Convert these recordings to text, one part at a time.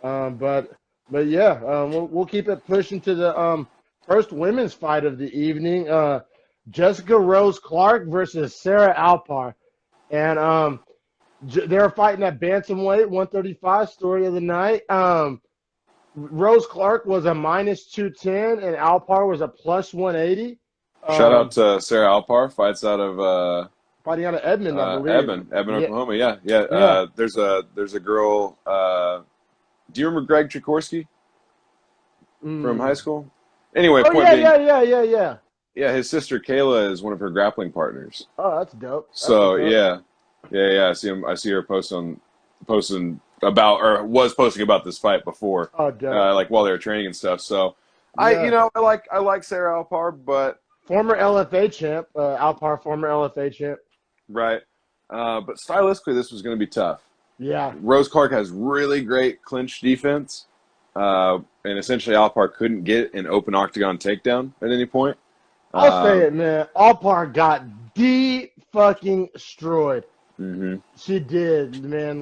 But yeah, we'll keep it pushing to the first women's fight of the evening. Jessica Rose Clark versus Sarah Alpar, and they're fighting at bantamweight 135. Story of the night. Rose Clark was a minus 210, and Alpar was a plus 180. Shout out to Sarah Alpar, fights out of Fighting out of Edmond, I believe. Edmond, Yeah, Oklahoma. Yeah, yeah. yeah. There's a girl. Do you remember Greg Trikorsky from high Mm. school? Anyway, Oh point yeah, being, yeah, yeah, yeah, yeah. yeah, his sister Kayla is one of her grappling partners. Oh, that's dope. That's So dope. yeah. I see her posting about, or was posting about this fight before, Oh, dope. like while they were training and stuff. So Yeah. I like Sarah Alpar, but Former LFA champ, Alpar, former LFA champ. right. But stylistically, this was going to be tough. Yeah. Rose Clark has really great clinch defense, and essentially Alpar couldn't get an open octagon takedown at any point. I'll say it, man. Alpar got fucking destroyed. Mm-hmm. She did, man.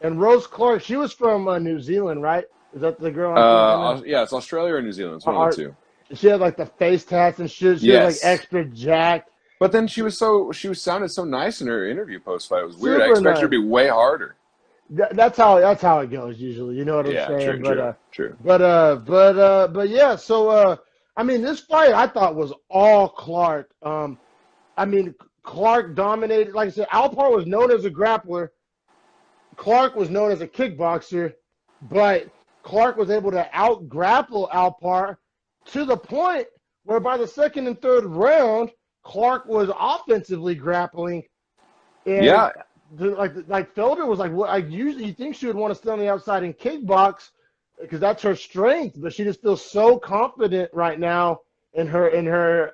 And Rose Clark, she was from New Zealand, right? Is that the girl I'm thinking Yeah, it's Australia or New Zealand. It's one of? of the two. She had like the face tats and shit. She was like extra jacked. But then she sounded so nice in her interview post fight. It was weird. I Super expected her nice. to be way harder. That's how it goes usually. You know what I'm Yeah, saying? true. But yeah. So I mean, this fight I thought was all Clark. I mean, Clark dominated. Like I said, Alpar was known as a grappler. Clark was known as a kickboxer, but Clark was able to out grapple Alpar to the point where by the second and third round, Clark was offensively grappling. And Yeah, like Felder was like, well, I usually you think she would want to stay on the outside and kickbox because that's her strength, but she just feels so confident right now in her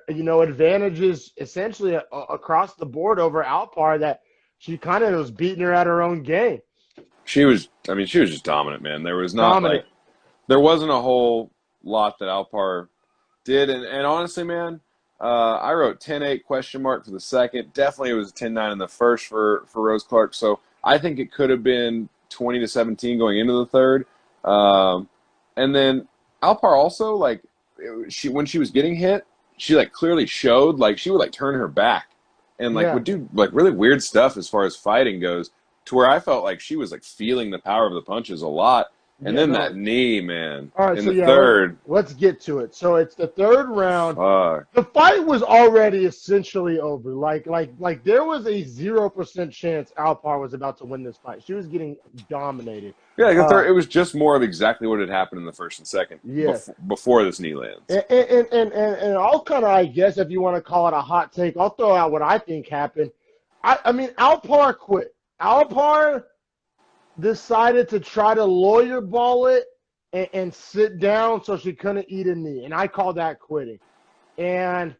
advantages essentially across the board over Alpar that she kind of was beating her at her own game. she was. I mean, she was just dominant, man. There was not Dominant. there wasn't a whole lot that Alpar did, and honestly, man, I wrote 10-8 question mark for the second. Definitely, it was 10-9 in the first for Rose Clark. So I think it could have been 20-17 going into the third. And then Alpar also when she was getting hit, she like clearly showed like she would like turn her back and like would do like really weird stuff as far as fighting goes, to where I felt like she was like feeling the power of the punches a lot. And then that knee, man, All right, in so the third. let's get to it. So it's the third round. Fuck. The fight was already essentially over. Like there was a 0% chance Alpar was about to win this fight. She was getting dominated. Yeah, like the third, it was just more of exactly what had happened in the first and second. Yeah. Before this knee lands. And I'll kind of, I guess, if you want to call it a hot take, I'll throw out what I think happened. I mean, Alpar quit. Alpar decided to try to lawyer ball it and sit down so she couldn't eat a knee, and I call that quitting. And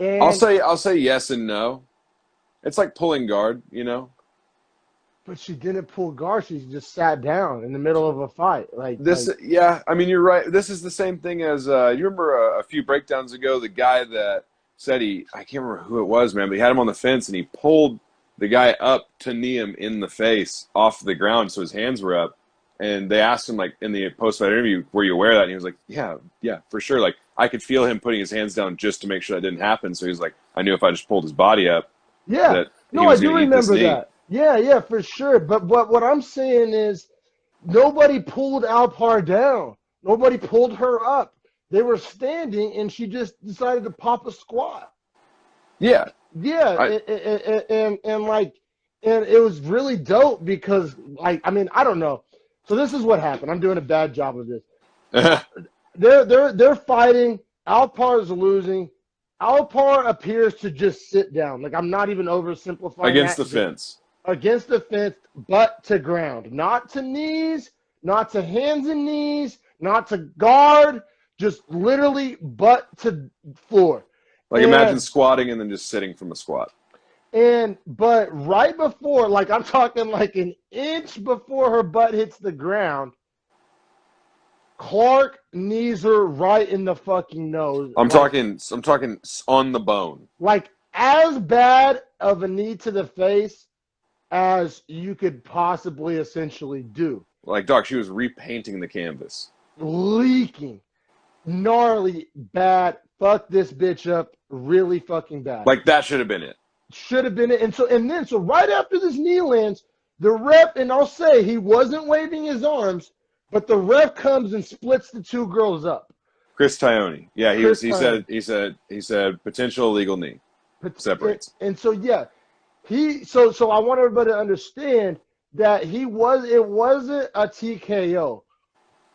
I'll say yes and no. It's like pulling guard, you know. But she didn't pull guard. She just sat down in the middle of a fight. Yeah. I mean, you're right. This is the same thing as you remember a few breakdowns ago. The guy that said I can't remember who it was, man, but he had him on the fence and he pulled the guy up to knee him in the face off the ground, so his hands were up. And they asked him, like, in the post-fight interview, were you aware of that? And he was like, yeah, for sure. Like, I could feel him putting his hands down just to make sure that didn't happen. So he was like, I knew if I just pulled his body up, yeah. No, I do remember that. Yeah, for sure. But what I'm saying is nobody pulled Alpar down. Nobody pulled her up. They were standing, and she just decided to pop a squat. Yeah. Yeah, and it was really dope because, like, I mean, I don't know. So this is what happened. I'm doing a bad job of this. They're fighting. Alpar's losing. Alpar appears to just sit down. Like, I'm not even oversimplifying. Against the fence. Against the fence, butt to ground. Not to knees, not to hands and knees, not to guard, just literally butt to floor. Like, imagine squatting and then just sitting from a squat. But right before, like, I'm talking like an inch before her butt hits the ground, Clark knees her right in the fucking nose. I'm talking on the bone. Like, as bad of a knee to the face as you could possibly essentially do. Like, dog, she was repainting the canvas. Leaking. Gnarly, bad, fuck this bitch up, really fucking bad. Like, that should have been it. Should have been it. And then right after this knee lands, the ref, and I'll say he wasn't waving his arms, but the ref comes and splits the two girls up. Chris Tione. Yeah, he said potential illegal knee. Separates. And so yeah, so I want everybody to understand that it wasn't a TKO.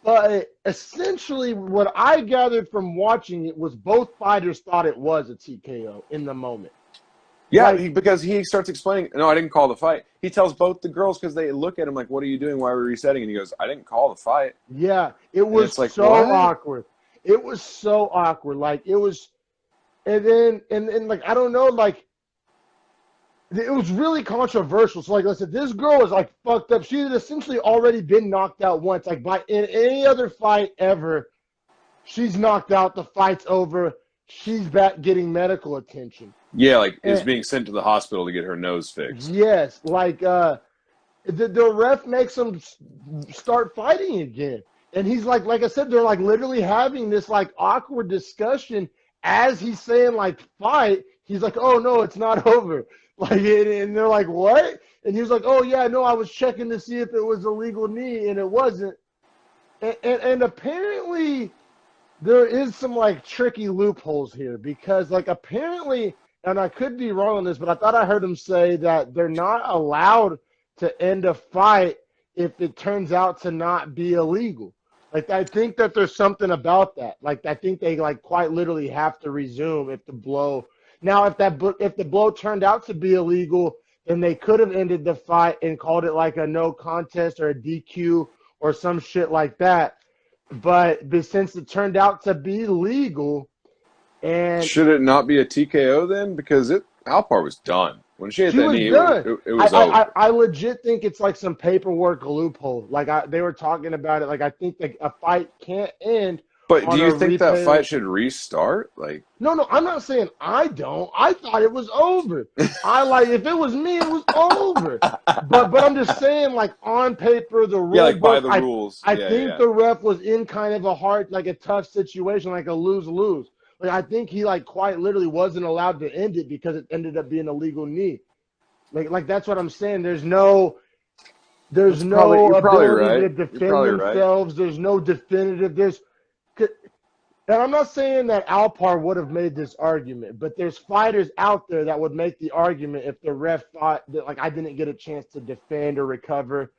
But essentially, what I gathered from watching it was both fighters thought it was a TKO in the moment. Yeah, because he starts explaining, no, I didn't call the fight. He tells both the girls because they look at him like, what are you doing? Why are we resetting? And he goes, I didn't call the fight. Yeah, it was like, so what? Awkward. It was so awkward. Like, it was, and then like, I don't know, like, it was really controversial. So, like I said, this girl was, like, fucked up. She had essentially already been knocked out once. Like, in any other fight ever, she's knocked out. The fight's over. She's back getting medical attention. Yeah, like, is being sent to the hospital to get her nose fixed. Yes, like, the ref makes them start fighting again. And he's like I said, they're, like, literally having this, like, awkward discussion as he's saying, like, fight. He's like, oh, no, it's not over. Like, and they're like, what? And he was like, oh, yeah, no, I was checking to see if it was a legal knee, and it wasn't. And apparently there is some, like, tricky loopholes here because, like, apparently, and I could be wrong on this, but I thought I heard him say that they're not allowed to end a fight if it turns out to not be illegal. Like, I think that there's something about that. Like, I think they, like, quite literally have to resume if the blow – now, if the blow turned out to be illegal, then they could have ended the fight and called it like a no contest or a DQ or some shit like that. But since it turned out to be legal, and should it not be a TKO then? Because Alpar was done when she hit that knee. It was over. I legit think it's like some paperwork loophole. Like they were talking about it. Like I think that a fight can't end. But do you think that fight should restart? Like, no, I'm not saying I don't. I thought it was over. If it was me, it was over. But I'm just saying, like, on paper, the rule like by the rules. I think the ref was in kind of a tough situation, like a lose-lose. Like, I think he, like, quite literally wasn't allowed to end it because it ended up being a legal knee. Like that's what I'm saying. There's no ability to defend themselves. There's no definitive. And I'm not saying that Alpar would have made this argument, but there's fighters out there that would make the argument if the ref thought that, like, I didn't get a chance to defend or recover.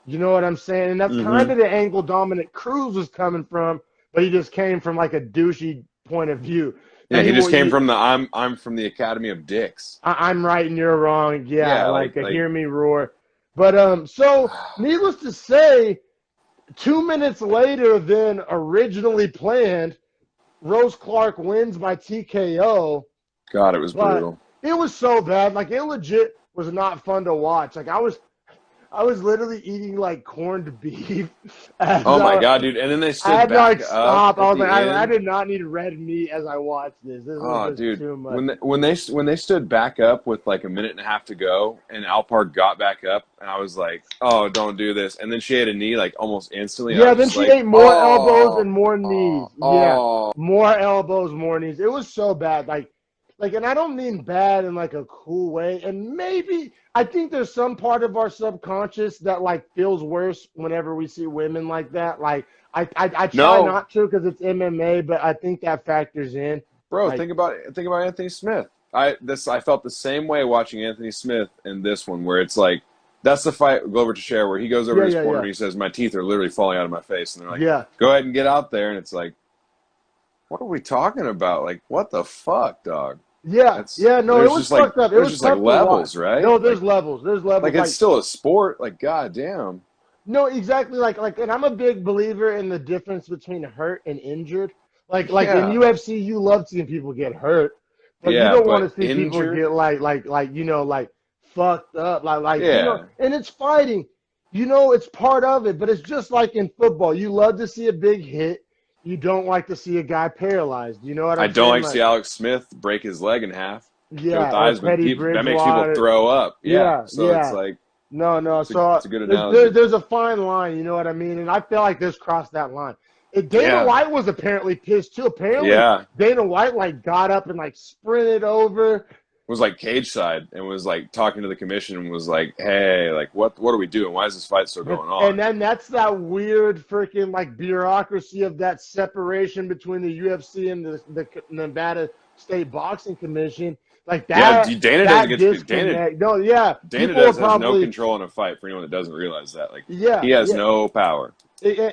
You know what I'm saying? And that's kind of the angle Dominic Cruz was coming from, but he just came from, like, a douchey point of view. Yeah, he just came from the I'm from the Academy of Dicks. I'm right and you're wrong. Yeah, like hear me roar. But so needless to say, 2 minutes later than originally planned, Rose Clark wins by TKO. God, it was brutal. It was so bad. Like, it legit was not fun to watch. Like, I was literally eating, like, corned beef. Oh, my God, dude. And then they stood back up. I had to, like, stop. I was like, I did not need red meat as I watched this. This was dude. too much. When they stood back up with, like, a minute and a half to go, and Alpar got back up, and I was like, oh, don't do this. And then she had a knee, like, almost instantly. Yeah, then she ate more elbows and more knees. Yeah, more elbows, more knees. It was so bad. Like, and I don't mean bad in, like, a cool way. And maybe I think there's some part of our subconscious that, like, feels worse whenever we see women like that. Like, I try not to because it's MMA, but I think that factors in. Bro, like, think about Anthony Smith. I felt the same way watching Anthony Smith in this one, where it's like, that's the fight Glover Teixeira where he goes over to his corner and he says, my teeth are literally falling out of my face. And they're like, go ahead and get out there. And it's like, what are we talking about? Like, what the fuck, dog? No, it was fucked up. It was just like levels, right? No, there's levels. There's levels. Like, it's still a sport. Like, goddamn. No, exactly. Like, and I'm a big believer in the difference between hurt and injured. Like in UFC, you love seeing people get hurt, but you don't want to see people get like fucked up, you know. And it's fighting, you know, it's part of it. But it's just like in football. You love to see a big hit. You don't like to see a guy paralyzed. You know what I'm saying? I don't like to see Alex Smith break his leg in half. Yeah, that makes people throw up. Yeah. So it's like, No. So It's a good analogy. there's a fine line, you know what I mean? And I feel like this crossed that line. Dana White was apparently pissed too. Apparently, Dana White like got up and like sprinted over. Was like cage side and was like talking to the commission and was like, "Hey, like what are we doing? Why is this fight still going on?" And then that's that weird freaking like bureaucracy of that separation between the UFC and the Nevada State Boxing Commission. Like that. Yeah, Dana doesn't get to Dana. No, yeah. Dana has no control in a fight. For anyone that doesn't realize that, like, he has no power.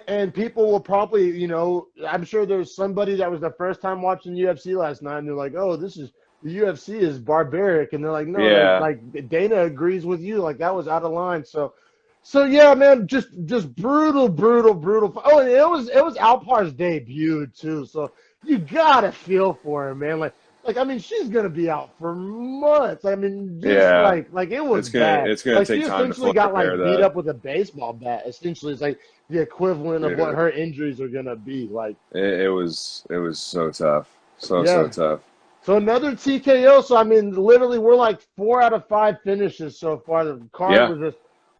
And people will probably, you know, I'm sure there's somebody that was the first time watching UFC last night, and they're like, "Oh, the UFC is barbaric," and they're like, "No, like Dana agrees with you, like that was out of line." So yeah, man, just brutal. Oh, and it was Alpar's debut too, so you gotta feel for him, man. Like I mean, she's gonna be out for months. I mean, like it was bad. It's gonna like, take time to she essentially got like beat that. up with a baseball bat. Essentially, it's like the equivalent of what her injuries are gonna be. Like it was so tough, so tough. So another TKO. So I mean, literally, we're like 4 out of 5 finishes so far. The card was just